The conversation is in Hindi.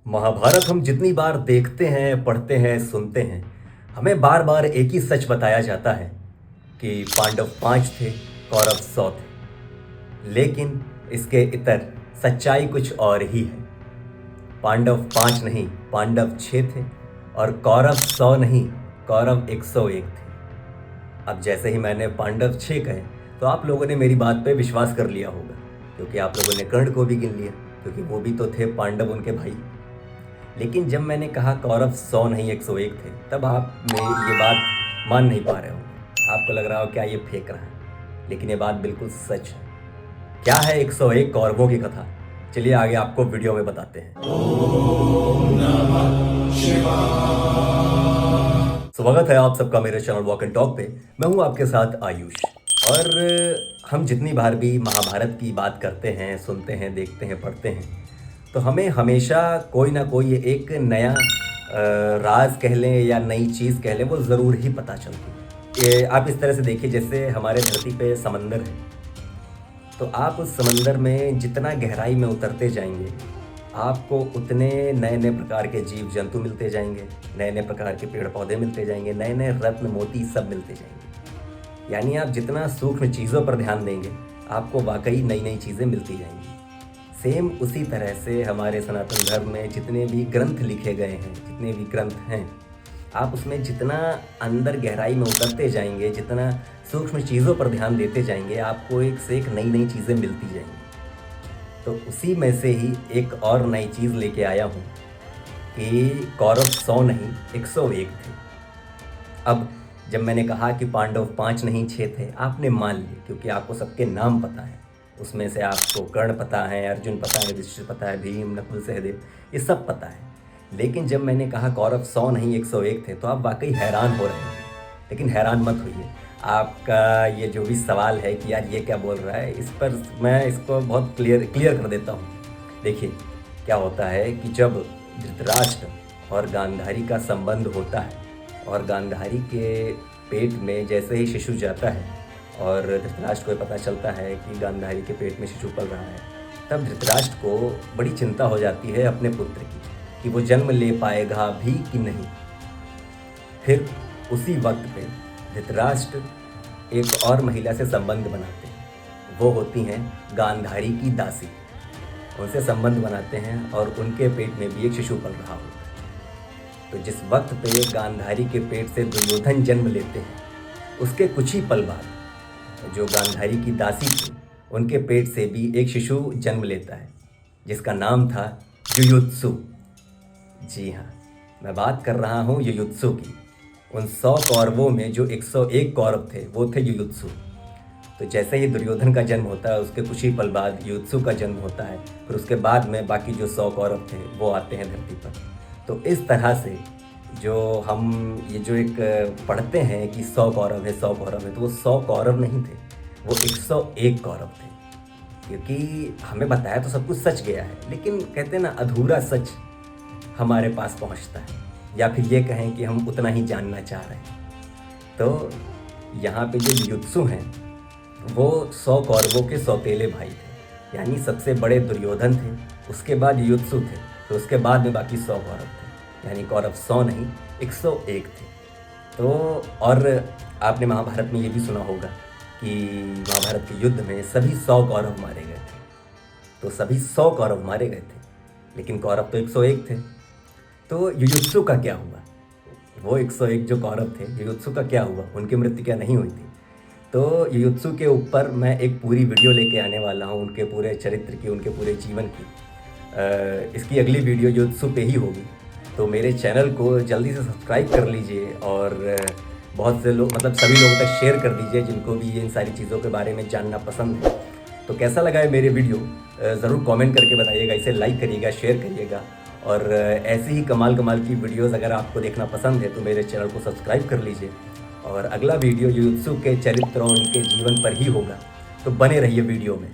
महाभारत हम जितनी बार देखते हैं, पढ़ते हैं, सुनते हैं, हमें बार बार एक ही सच बताया जाता है कि पांडव 5 थे, कौरव 100 थे। लेकिन इसके इतर सच्चाई कुछ और ही है। पांडव 5 नहीं, पांडव 6 थे और कौरव 100 नहीं, कौरव 101 थे। अब जैसे ही मैंने पांडव 6 कहे तो आप लोगों ने मेरी बात पे विश्वास कर लिया होगा, क्योंकि आप लोगों ने कर्ण को भी गिन लिया, क्योंकि वो भी तो थे पांडव, उनके भाई। लेकिन जब मैंने कहा कौरव 100 नहीं 101 थे, तब आप में ये बात मान नहीं पा रहे होंगे। आपको लग रहा हो क्या ये फेंक रहा है, लेकिन ये बात बिल्कुल सच है। क्या है 101 कौरवों की कथा? चलिए आगे आपको वीडियो में बताते हैं। स्वागत है आप सबका मेरे चैनल वॉक एंड टॉक पे। मैं हूं आपके साथ आयुष। और हम जितनी बार भी महाभारत की बात करते हैं, सुनते हैं, देखते हैं, पढ़ते हैं, तो हमें हमेशा कोई ना कोई एक नया राज कह लें या नई चीज़ कह लें, वो ज़रूर ही पता चलती है। ये आप इस तरह से देखिए, जैसे हमारे धरती पे समंदर है, तो आप उस समंदर में जितना गहराई में उतरते जाएंगे, आपको उतने नए नए प्रकार के जीव जंतु मिलते जाएंगे, नए नए प्रकार के पेड़ पौधे मिलते जाएंगे, नए नए रत्न मोती सब मिलते जाएंगे। यानी आप जितना सूक्ष्म चीज़ों पर ध्यान देंगे, आपको वाकई नई नई चीज़ें मिलती जाएंगी। सेम उसी तरह से हमारे सनातन धर्म में जितने भी ग्रंथ लिखे गए हैं, जितने भी ग्रंथ हैं, आप उसमें जितना अंदर गहराई में उतरते जाएंगे, जितना सूक्ष्म चीज़ों पर ध्यान देते जाएंगे, आपको एक से एक नई नई चीज़ें मिलती जाएंगी। तो उसी में से ही एक और नई चीज़ लेके आया हूँ कि कौरव 100 नहीं 101 थे। अब जब मैंने कहा कि पांडव 5 नहीं 6 थे, आपने मान लिए, क्योंकि आपको सबके नाम पता है। उसमें से आपको कर्ण पता है, अर्जुन पता है, युधिष्ठिर पता है, भीम, नकुल, सहदेव, ये सब पता है। लेकिन जब मैंने कहा कौरव 100 नहीं 101 थे, तो आप वाकई हैरान हो रहे हैं। लेकिन हैरान मत होइए। आपका ये जो भी सवाल है कि यार ये क्या बोल रहा है, इस पर मैं इसको बहुत क्लियर कर देता हूँ। देखिए क्या होता है कि जब धृतराष्ट्र और गांधारी का संबंध होता है, और गांधारी के पेट में जैसे ही शिशु जाता है और धृतराष्ट्र को पता चलता है कि गांधारी के पेट में शिशु पल रहा है, तब धृतराष्ट्र को बड़ी चिंता हो जाती है अपने पुत्र की, कि वो jन्म ले पाएगा भी कि नहीं। फिर उसी वक्त पे धृतराष्ट्र एक और महिला से संबंध बनाते हैं। वो होती हैं गांधारी की दासी। उनसे संबंध बनाते हैं और उनके पेट में भी एक शिशु पल रहा होता है। तो जिस वक्त पे गांधारी के पेट से दुर्योधन जन्म लेते हैं, उसके कुछ ही पल बाद जो गांधारी की दासी थी, उनके पेट से भी एक शिशु जन्म लेता है, जिसका नाम था युयुत्सु। जी हाँ, मैं बात कर रहा हूँ युयुत्सु की। उन 100 कौरवों में जो 101 कौरव थे, वो थे युयुत्सु। तो जैसे ही दुर्योधन का जन्म होता है, उसके कुछ ही पल बाद युयुत्सु का जन्म होता है। फिर उसके बाद में बाकी जो 100 कौरव थे, वो आते हैं धरती पर। तो इस तरह से जो हम ये जो एक पढ़ते हैं कि 100 कौरव है, 100 कौरव है, तो वो 100 कौरव नहीं थे, वो 101 कौरव थे। क्योंकि हमें बताया तो सब कुछ सच गया है, लेकिन कहते हैं ना, अधूरा सच हमारे पास पहुंचता है, या फिर ये कहें कि हम उतना ही जानना चाह रहे हैं। तो यहाँ पे जो युयुत्सु हैं, वो 100 कौरवों के सौतेले भाई थे। यानी सबसे बड़े दुर्योधन थे, उसके बाद युयुत्सु थे, तो उसके बाद में बाकी 100 कौरव थे। यानी कौरव 100 नहीं 101 थे। तो और आपने महाभारत में ये भी सुना होगा कि महाभारत के युद्ध में सभी 100 कौरव मारे गए थे। तो सभी 100 कौरव मारे गए थे, लेकिन कौरव तो 101 थे। तो युयुत्सु का क्या हुआ? वो 101 जो कौरव थे, युयुत्सु का क्या हुआ? उनकी मृत्यु क्या नहीं हुई थी? तो युयुत्सु के ऊपर मैं एक पूरी वीडियो लेके आने वाला हूँ, उनके पूरे चरित्र की, उनके पूरे जीवन की। इसकी अगली वीडियो युयुत्सु पे ही होगी। तो मेरे चैनल को जल्दी से सब्सक्राइब कर लीजिए और बहुत से लोग, मतलब सभी लोगों तक शेयर कर दीजिए जिनको भी इन सारी चीज़ों के बारे में जानना पसंद है। तो कैसा लगा है मेरे वीडियो, ज़रूर कमेंट करके बताइएगा। इसे लाइक करिएगा, शेयर करिएगा, और ऐसी ही कमाल की वीडियोस अगर आपको देखना पसंद है तो मेरे चैनल को सब्सक्राइब कर लीजिए। और अगला वीडियो युयुत्सु के चरित्र और उनके जीवन पर ही होगा, तो बने रहिए वीडियो में।